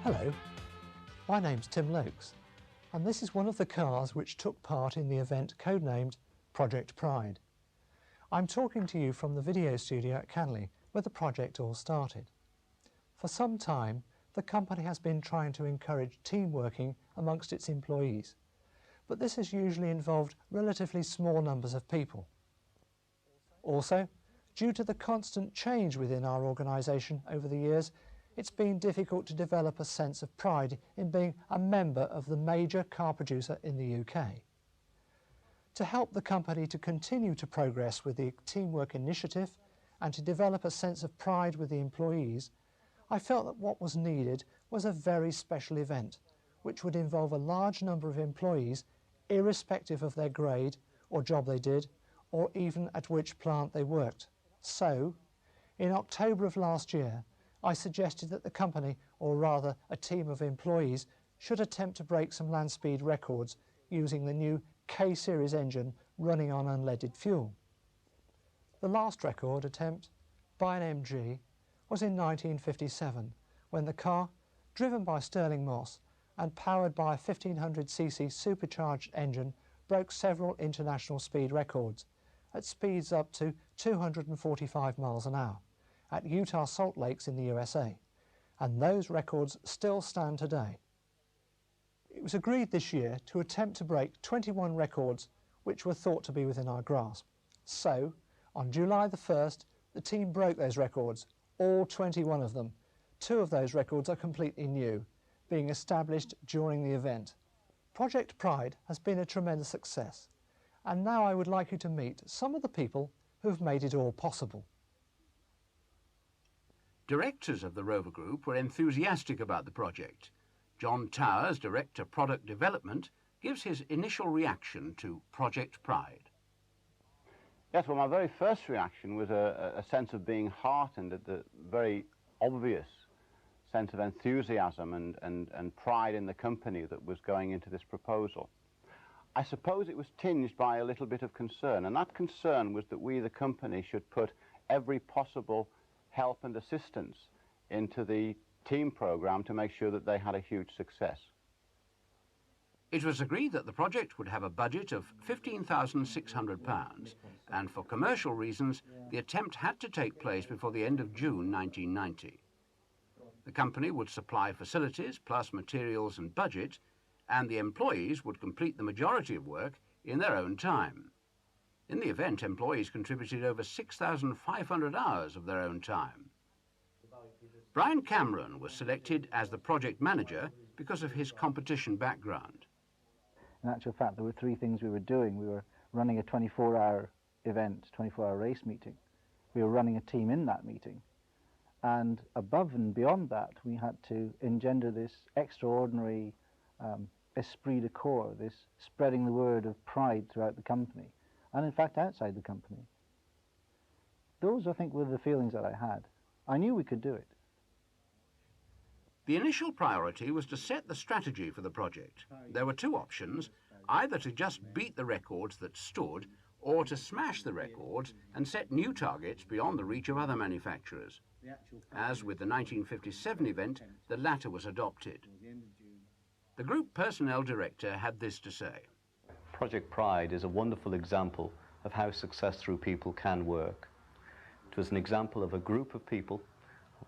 Hello, my name's Tim Lokes, and this is one of the cars which took part in the event codenamed Project Pride. I'm talking to you from the video studio at Canley, where the project all started. For some time, the company has been trying to encourage team working amongst its employees, but this has usually involved relatively small numbers of people. Also, due to the constant change within our organisation over the years, it's been difficult to develop a sense of pride in being a member of the major car producer in the UK. To help the company to continue to progress with the teamwork initiative and to develop a sense of pride with the employees, I felt that what was needed was a very special event, which would involve a large number of employees, irrespective of their grade or job they did, or even at which plant they worked. So, in October of last year, I suggested that the company, or rather a team of employees, should attempt to break some land speed records using the new K-series engine running on unleaded fuel. The last record attempt, by an MG, was in 1957, when the car, driven by Stirling Moss and powered by a 1500cc supercharged engine, broke several international speed records at speeds up to 245 miles an hour at Utah Salt Lakes in the USA, and those records still stand today. It was agreed this year to attempt to break 21 records which were thought to be within our grasp. So, on July the 1st, the team broke those records, all 21 of them. 2 of those records are completely new, being established during the event. Project Pride has been a tremendous success, and now I would like you to meet some of the people who've made it all possible. Directors of the Rover Group were enthusiastic about the project. John Towers, Director Product Development, gives his initial reaction to Project Pride. Yes, well, my very first reaction was a sense of being heartened at the very obvious sense of enthusiasm and pride in the company that was going into this proposal. I suppose it was tinged by a little bit of concern, and that concern was that we, the company, should put every possible help and assistance into the team programme to make sure that they had a huge success. It was agreed that the project would have a budget of £15,600, and for commercial reasons, the attempt had to take place before the end of June 1990. The company would supply facilities plus materials and budget, and the employees would complete the majority of work in their own time. In the event, employees contributed over 6,500 hours of their own time. Brian Cameron was selected as the project manager because of his competition background. In actual fact, there were 3 things we were doing. We were running a 24-hour event, 24-hour race meeting. We were running a team in that meeting. And above and beyond that, we had to engender this extraordinary esprit de corps, this spreading the word of pride throughout the company, and in fact outside the company. Those, I think, were the feelings that I had. I knew we could do it. The initial priority was to set the strategy for the project. There were 2 options, either to just beat the records that stood, or to smash the records and set new targets beyond the reach of other manufacturers. As with the 1957 event, the latter was adopted. The group personnel director had this to say. Project Pride is a wonderful example of how success through people can work. It was an example of a group of people,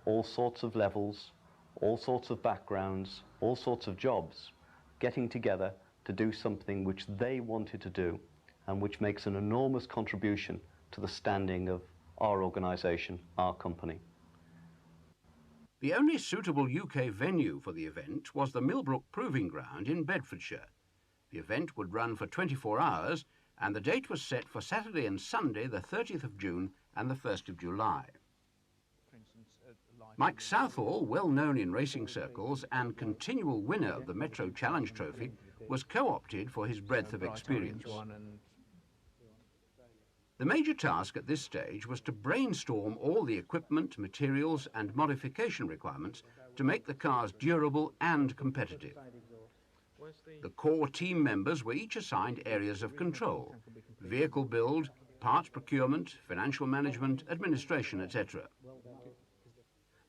all sorts of levels, all sorts of backgrounds, all sorts of jobs, getting together to do something which they wanted to do and which makes an enormous contribution to the standing of our organisation, our company. The only suitable UK venue for the event was the Millbrook Proving Ground in Bedfordshire. The event would run for 24 hours, and the date was set for Saturday and Sunday, the 30th of June and the 1st of July. Mike Southall, well known in racing circles and continual winner of the Metro Challenge Trophy, was co-opted for his breadth of experience. The major task at this stage was to brainstorm all the equipment, materials and modification requirements to make the cars durable and competitive. The core team members were each assigned areas of control: vehicle build, parts procurement, financial management, administration, etc.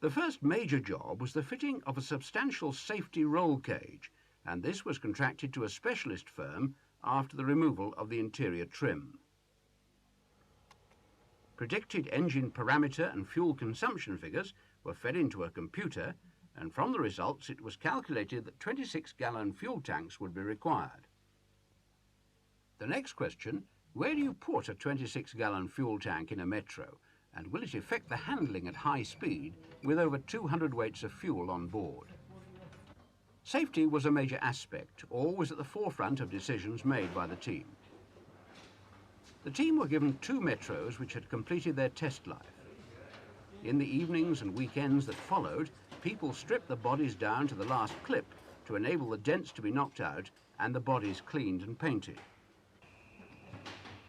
The first major job was the fitting of a substantial safety roll cage, and this was contracted to a specialist firm after the removal of the interior trim. Predicted engine parameter and fuel consumption figures were fed into a computer, and from the results it was calculated that 26-gallon fuel tanks would be required. The next question, where do you put a 26-gallon fuel tank in a Metro, and will it affect the handling at high speed with over 200 weights of fuel on board? Safety was a major aspect, always at the forefront of decisions made by the team. The team were given 2 Metros which had completed their test life. In the evenings and weekends that followed, people stripped the bodies down to the last clip to enable the dents to be knocked out and the bodies cleaned and painted.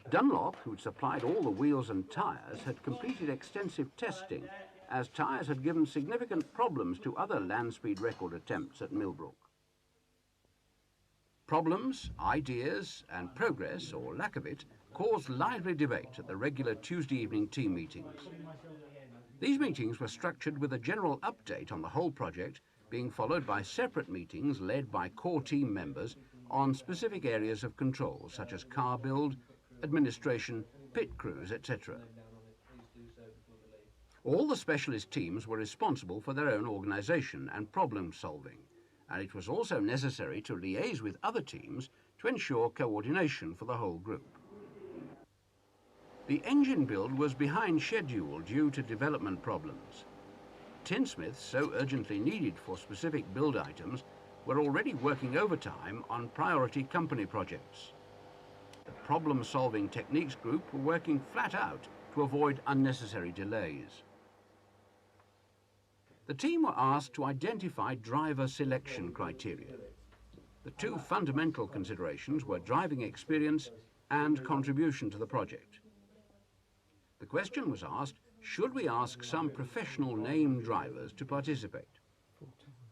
Dunlop, who'd supplied all the wheels and tyres, had completed extensive testing, as tyres had given significant problems to other land speed record attempts at Millbrook. Problems, ideas and progress, or lack of it, caused lively debate at the regular Tuesday evening team meetings. These meetings were structured with a general update on the whole project, being followed by separate meetings led by core team members on specific areas of control, such as car build, administration, pit crews, etc. All the specialist teams were responsible for their own organisation and problem solving, and it was also necessary to liaise with other teams to ensure coordination for the whole group. The engine build was behind schedule due to development problems. Tinsmiths, so urgently needed for specific build items, were already working overtime on priority company projects. The problem-solving techniques group were working flat out to avoid unnecessary delays. The team were asked to identify driver selection criteria. The 2 fundamental considerations were driving experience and contribution to the project. The question was asked, should we ask some professional name drivers to participate?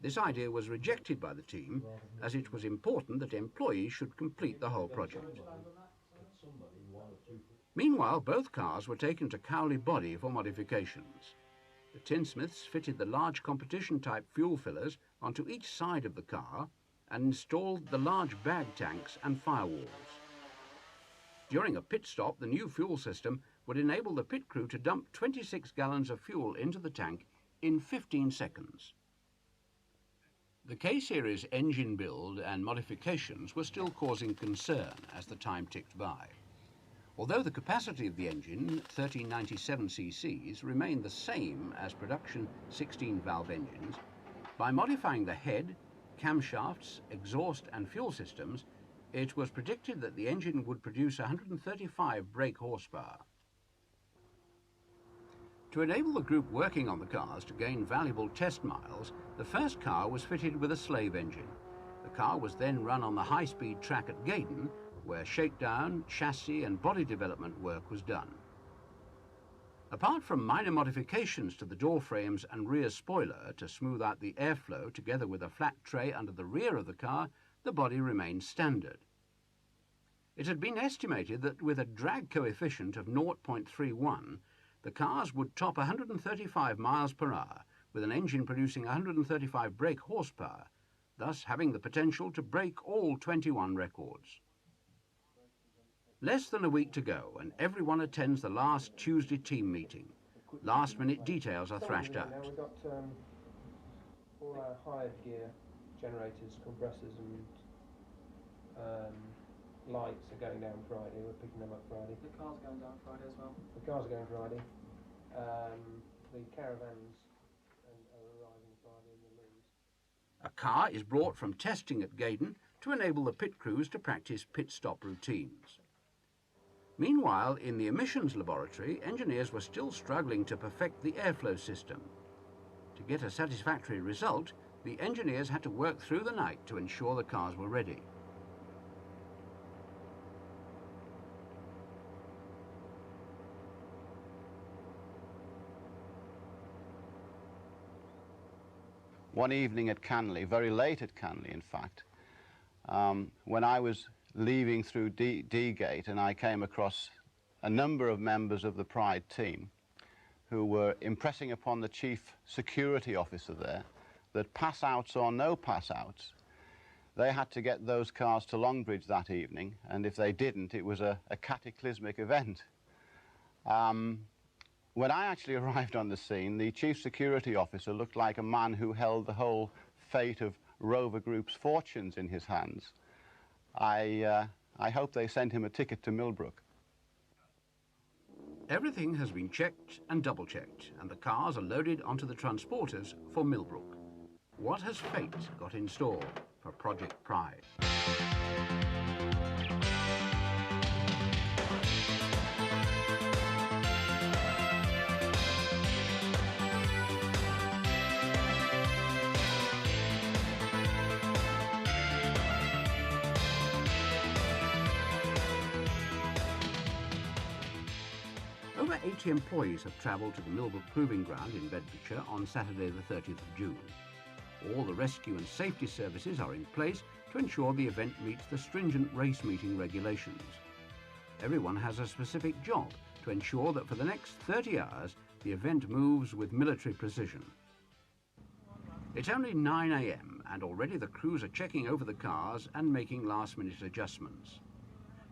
This idea was rejected by the team, as it was important that employees should complete the whole project. Meanwhile, both cars were taken to Cowley Body for modifications. The tinsmiths fitted the large competition-type fuel fillers onto each side of the car and installed the large bag tanks and firewalls. During a pit stop, the new fuel system would enable the pit crew to dump 26 gallons of fuel into the tank in 15 seconds. The K-Series engine build and modifications were still causing concern as the time ticked by. Although the capacity of the engine, 1397 cc's, remained the same as production 16-valve engines, by modifying the head, camshafts, exhaust and fuel systems, it was predicted that the engine would produce 135 brake horsepower. To enable the group working on the cars to gain valuable test miles, the first car was fitted with a slave engine. The car was then run on the high-speed track at Gaydon, where shakedown, chassis and body development work was done. Apart from minor modifications to the door frames and rear spoiler to smooth out the airflow together with a flat tray under the rear of the car, the body remained standard. It had been estimated that with a drag coefficient of 0.31, the cars would top 135 miles per hour, with an engine producing 135 brake horsepower, thus having the potential to break all 21 records. Less than a week to go, and everyone attends the last Tuesday team meeting. Last-minute details are thrashed out. Now we've got all our hired gear, generators, compressors and lights are going down Friday. We're picking them up Friday. The car's going down Friday as well. The cars are going Friday. The caravans are arriving Friday in the loons. A car is brought from testing at Gaydon to enable the pit crews to practice pit stop routines. Meanwhile, in the emissions laboratory, engineers were still struggling to perfect the airflow system. To get a satisfactory result, the engineers had to work through the night to ensure the cars were ready. One evening at Canley, very late at Canley in fact, when I was leaving through D Gate and I came across a number of members of the Pride team who were impressing upon the chief security officer there that pass-outs or no pass-outs, they had to get those cars to Longbridge that evening, and if they didn't, it was a cataclysmic event. When I actually arrived on the scene, the chief security officer looked like a man who held the whole fate of Rover Group's fortunes in his hands. I hope they sent him a ticket to Millbrook. Everything has been checked and double-checked, and the cars are loaded onto the transporters for Millbrook. What has fate got in store for Project Pride? Over 80 employees have travelled to the Millbrook Proving Ground in Bedfordshire on Saturday the 30th of June. All the rescue and safety services are in place to ensure the event meets the stringent race meeting regulations. Everyone has a specific job to ensure that for the next 30 hours the event moves with military precision. It's only 9 AM and already the crews are checking over the cars and making last-minute adjustments.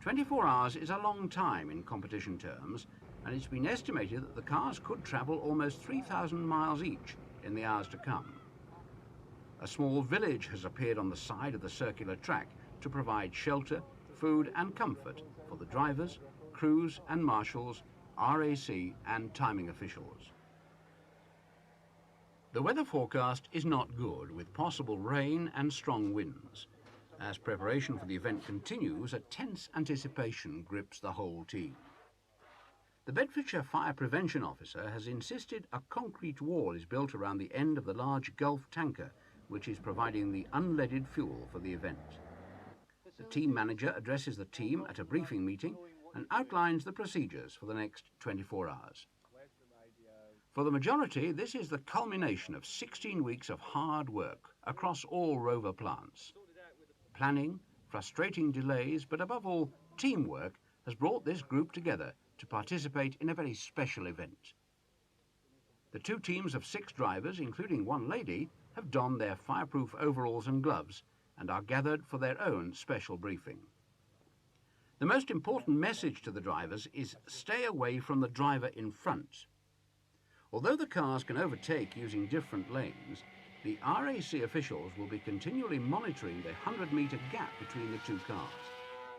24 hours is a long time in competition terms, and it's been estimated that the cars could travel almost 3,000 miles each in the hours to come. A small village has appeared on the side of the circular track to provide shelter, food and comfort for the drivers, crews and marshals, RAC and timing officials. The weather forecast is not good, with possible rain and strong winds. As preparation for the event continues, a tense anticipation grips the whole team. The Bedfordshire Fire Prevention Officer has insisted a concrete wall is built around the end of the large Gulf tanker, which is providing the unleaded fuel for the event. The team manager addresses the team at a briefing meeting and outlines the procedures for the next 24 hours. For the majority, this is the culmination of 16 weeks of hard work across all Rover plants. Planning, frustrating delays, but above all, teamwork has brought this group together to participate in a very special event. The two teams of 6 drivers, including one lady, have donned their fireproof overalls and gloves and are gathered for their own special briefing. The most important message to the drivers is stay away from the driver in front. Although the cars can overtake using different lanes, the RAC officials will be continually monitoring the 100-metre gap between the two cars.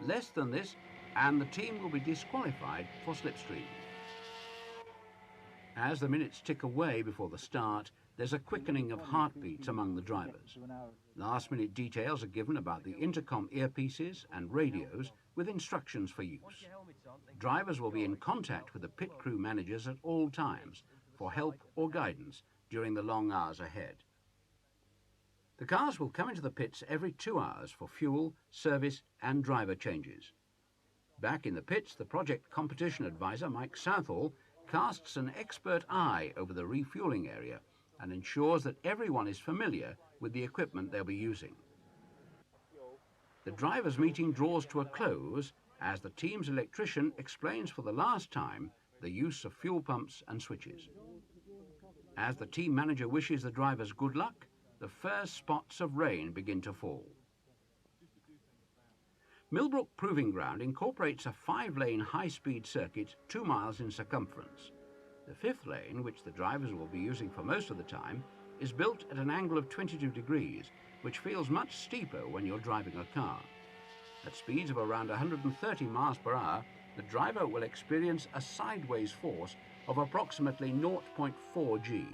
Less than this, and the team will be disqualified for slipstream. As the minutes tick away before the start, there's a quickening of heartbeats among the drivers. Last-minute details are given about the intercom earpieces and radios with instructions for use. Drivers will be in contact with the pit crew managers at all times for help or guidance during the long hours ahead. The cars will come into the pits every 2 hours for fuel, service and driver changes. Back in the pits, the project competition advisor, Mike Southall, casts an expert eye over the refuelling area and ensures that everyone is familiar with the equipment they'll be using. The drivers' meeting draws to a close as the team's electrician explains for the last time the use of fuel pumps and switches. As the team manager wishes the drivers good luck, the first spots of rain begin to fall. Millbrook Proving Ground incorporates a 5-lane high-speed circuit 2 miles in circumference. The 5th lane, which the drivers will be using for most of the time, is built at an angle of 22 degrees, which feels much steeper when you're driving a car. At speeds of around 130 miles per hour, the driver will experience a sideways force of approximately 0.4 G.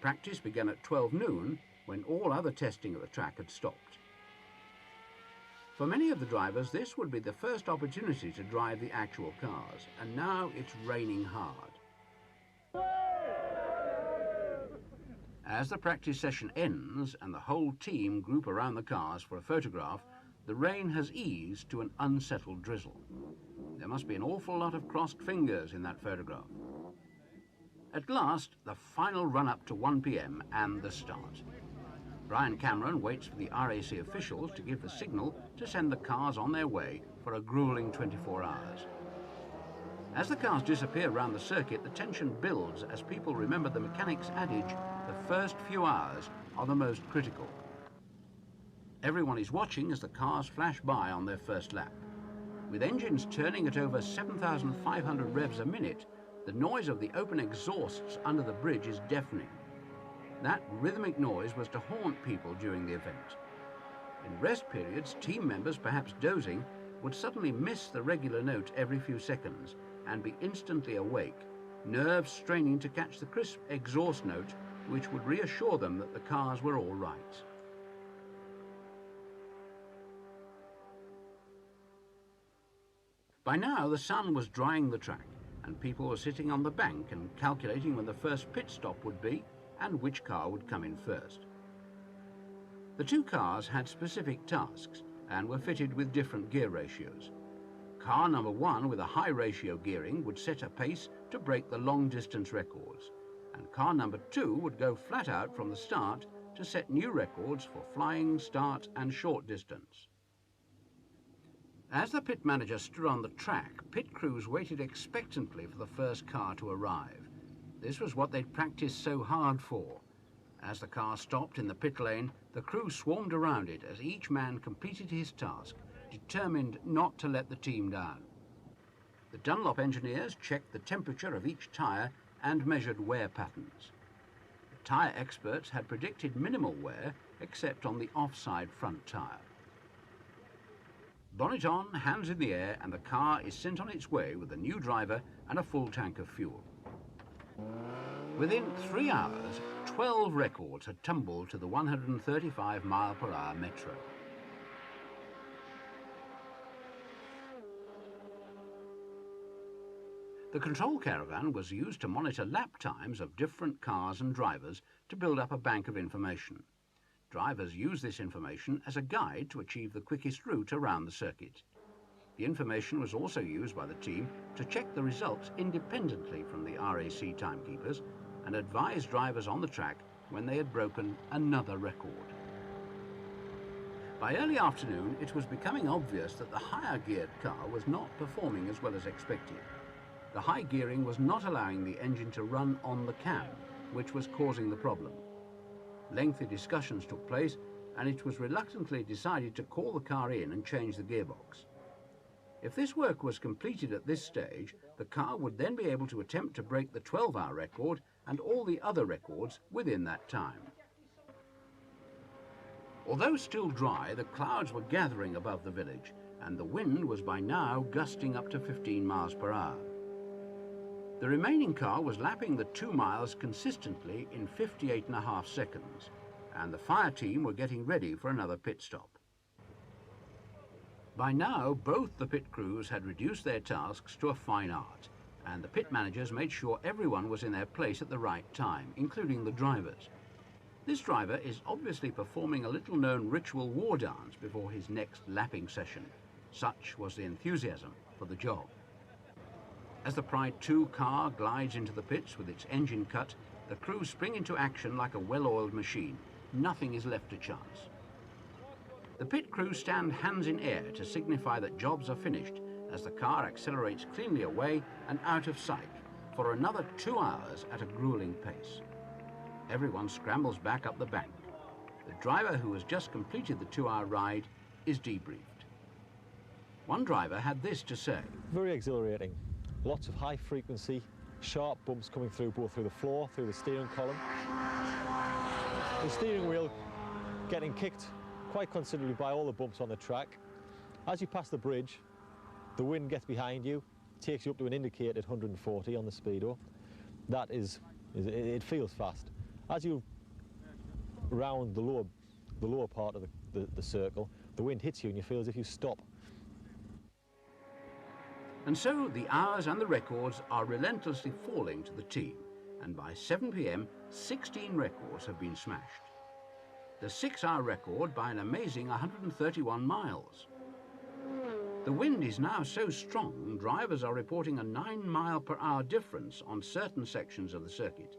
Practice began at 12 noon, when all other testing at the track had stopped. For many of the drivers, this would be the first opportunity to drive the actual cars, and now it's raining hard. As the practice session ends and the whole team group around the cars for a photograph, the rain has eased to an unsettled drizzle. There must be an awful lot of crossed fingers in that photograph. At last, the final run-up to 1 PM and the start. Brian Cameron waits for the RAC officials to give the signal to send the cars on their way for a grueling 24 hours. As the cars disappear around the circuit, the tension builds as people remember the mechanic's adage, the first few hours are the most critical. Everyone is watching as the cars flash by on their first lap. With engines turning at over 7,500 revs a minute, the noise of the open exhausts under the bridge is deafening. That rhythmic noise was to haunt people during the event. In rest periods, team members, perhaps dozing, would suddenly miss the regular note every few seconds and be instantly awake, nerves straining to catch the crisp exhaust note which would reassure them that the cars were all right. By now, the sun was drying the track, and people were sitting on the bank and calculating when the first pit stop would be and which car would come in first. The two cars had specific tasks and were fitted with different gear ratios. Car number 1 with a high ratio gearing would set a pace to break the long distance records, and car number 2 would go flat out from the start to set new records for flying, start and short distance. As the pit manager stood on the track, pit crews waited expectantly for the first car to arrive. This was what they'd practiced so hard for. As the car stopped in the pit lane, the crew swarmed around it as each man completed his task, determined not to let the team down. The Dunlop engineers checked the temperature of each tyre and measured wear patterns. The tyre experts had predicted minimal wear except on the offside front tyre. Bonnet on, hands in the air, and the car is sent on its way with a new driver and a full tank of fuel. Within 3 hours, 12 records had tumbled to the 135-mile-per-hour Metro. The control caravan was used to monitor lap times of different cars and drivers to build up a bank of information. Drivers use this information as a guide to achieve the quickest route around the circuit. The information was also used by the team to check the results independently from the RAC timekeepers and advise drivers on the track when they had broken another record. By early afternoon, it was becoming obvious that the higher geared car was not performing as well as expected. The high gearing was not allowing the engine to run on the cam, which was causing the problem. Lengthy discussions took place, and it was reluctantly decided to call the car in and change the gearbox. If this work was completed at this stage, the car would then be able to attempt to break the 12-hour record and all the other records within that time. Although still dry, the clouds were gathering above the village, and the wind was by now gusting up to 15 miles per hour. The remaining car was lapping the 2 miles consistently in 58.5 seconds, and the fire team were getting ready for another pit stop. By now, both the pit crews had reduced their tasks to a fine art, and the pit managers made sure everyone was in their place at the right time, including the drivers. This driver is obviously performing a little-known ritual war dance before his next lapping session. Such was the enthusiasm for the job. As the Pride 2 car glides into the pits with its engine cut, the crew spring into action like a well-oiled machine. Nothing is left to chance. The pit crew stand hands in air to signify that jobs are finished as the car accelerates cleanly away and out of sight for another 2 hours at a grueling pace. Everyone scrambles back up the bank. The driver who has just completed the 2-hour ride is debriefed. One driver had this to say. Very exhilarating. Lots of high frequency, sharp bumps coming through both through the floor, through the steering column. The steering wheel getting kicked quite considerably by all the bumps on the track. As you pass the bridge, the wind gets behind you, takes you up to an indicated 140 on the speedo. That it feels fast. As you round the lower part of the circle, the wind hits you and you feel as if you stop. And so the hours and the records are relentlessly falling to the team, and by 7 p.m, 16 records have been smashed. The 6-hour record by an amazing 131 miles. The wind is now so strong, drivers are reporting a 9-mile-per-hour difference on certain sections of the circuit.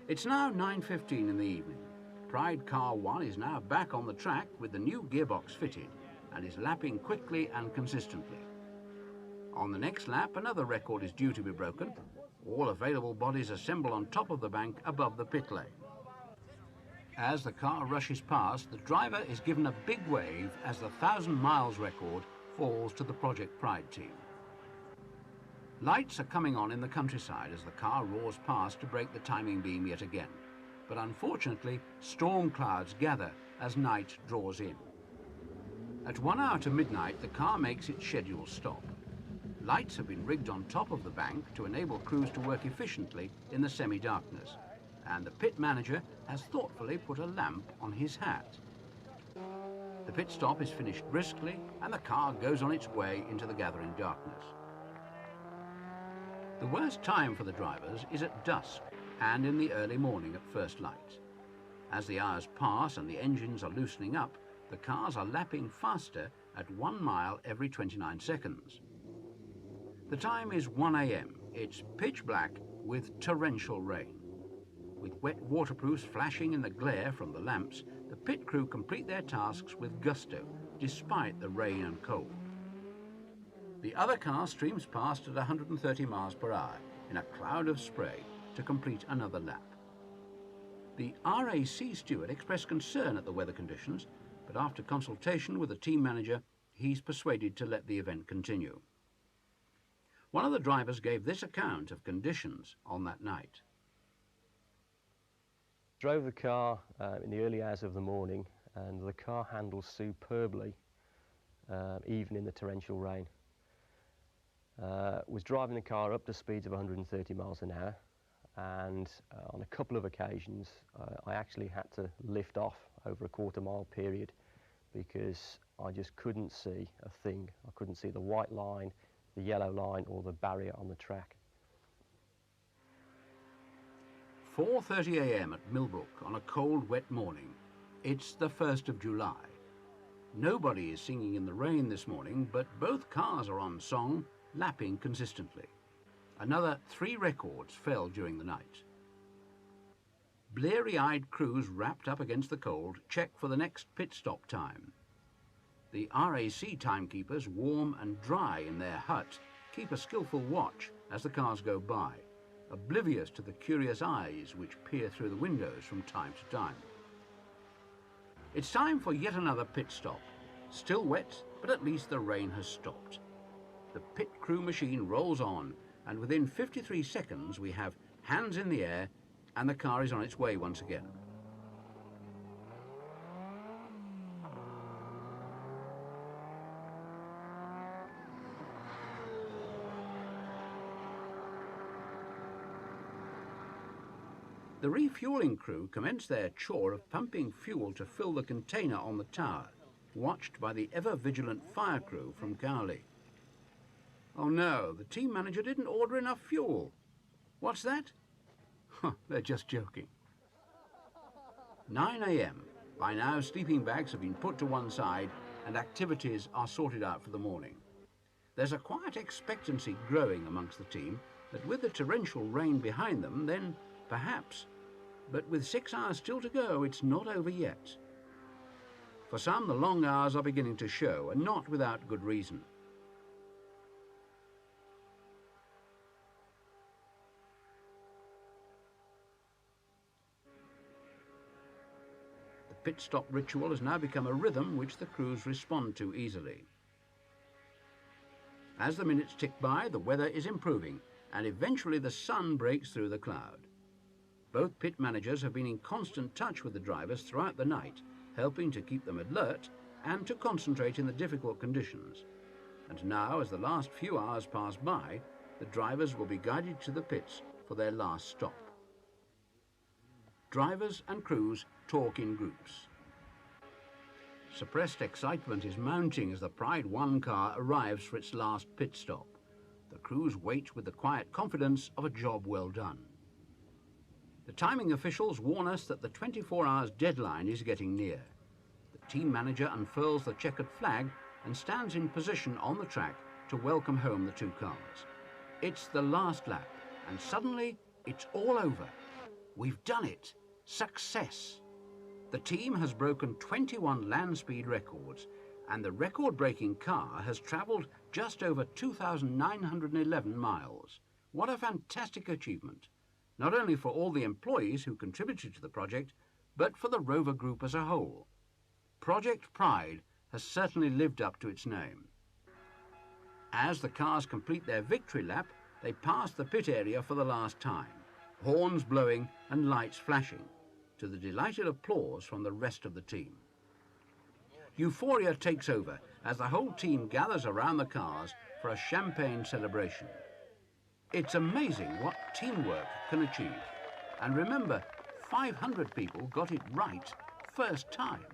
It's now 9:15 in the evening. Pride Car 1 is now back on the track with the new gearbox fitted and is lapping quickly and consistently. On the next lap, another record is due to be broken. All available bodies assemble on top of the bank above the pit lane. As the car rushes past, the driver is given a big wave as the 1,000 miles record falls to the Project Pride team. Lights are coming on in the countryside as the car roars past to break the timing beam yet again. But unfortunately, storm clouds gather as night draws in. At 1 hour to midnight, the car makes its scheduled stop. Lights have been rigged on top of the bank to enable crews to work efficiently in the semi-darkness, and the pit manager has thoughtfully put a lamp on his hat. The pit stop is finished briskly, and the car goes on its way into the gathering darkness. The worst time for the drivers is at dusk and in the early morning at first light. As the hours pass and the engines are loosening up, the cars are lapping faster at 1 mile every 29 seconds. The time is 1 a.m. It's pitch black with torrential rain. With wet waterproofs flashing in the glare from the lamps, the pit crew complete their tasks with gusto, despite the rain and cold. The other car streams past at 130 miles per hour in a cloud of spray to complete another lap. The RAC steward expressed concern at the weather conditions, but after consultation with the team manager, he's persuaded to let the event continue. One of the drivers gave this account of conditions on that night. Drove the car in the early hours of the morning, and the car handles superbly, even in the torrential rain. Was driving the car up to speeds of 130 miles an hour, and on a couple of occasions I actually had to lift off over a quarter-mile period because I just couldn't see a thing. I couldn't see the white line, the yellow line, or the barrier on the track. 4:30 a.m. at Millbrook on a cold, wet morning. It's the 1st of July. Nobody is singing in the rain this morning, but both cars are on song, lapping consistently. Another 3 records fell during the night. Bleary-eyed crews wrapped up against the cold check for the next pit stop time. The RAC timekeepers, warm and dry in their hut, keep a skillful watch as the cars go by, oblivious to the curious eyes which peer through the windows from time to time. It's time for yet another pit stop. Still wet, but at least the rain has stopped. The pit crew machine rolls on, and within 53 seconds we have hands in the air and the car is on its way once again. The refueling crew commence their chore of pumping fuel to fill the container on the tower, watched by the ever-vigilant fire crew from Cowley. Oh no, the team manager didn't order enough fuel. What's that? They're just joking. 9 a.m. By now, sleeping bags have been put to one side and activities are sorted out for the morning. There's a quiet expectancy growing amongst the team that with the torrential rain behind them, then perhaps. But with 6 hours still to go, it's not over yet. For some, the long hours are beginning to show, and not without good reason. The pit stop ritual has now become a rhythm which the crews respond to easily. As the minutes tick by, the weather is improving, and eventually the sun breaks through the cloud. Both pit managers have been in constant touch with the drivers throughout the night, helping to keep them alert and to concentrate in the difficult conditions. And now, as the last few hours pass by, the drivers will be guided to the pits for their last stop. Drivers and crews talk in groups. Suppressed excitement is mounting as the Pride 1 car arrives for its last pit stop. The crews wait with the quiet confidence of a job well done. The timing officials warn us that the 24 hours deadline is getting near. The team manager unfurls the checkered flag and stands in position on the track to welcome home the 2 cars. It's the last lap, and suddenly it's all over. We've done it. Success. The team has broken 21 land speed records, and the record-breaking car has travelled just over 2,911 miles. What a fantastic achievement, not only for all the employees who contributed to the project, but for the Rover Group as a whole. Project Pride has certainly lived up to its name. As the cars complete their victory lap, they pass the pit area for the last time, horns blowing and lights flashing, to the delighted applause from the rest of the team. Euphoria takes over as the whole team gathers around the cars for a champagne celebration. It's amazing what teamwork can achieve. And remember, 500 people got it right first time.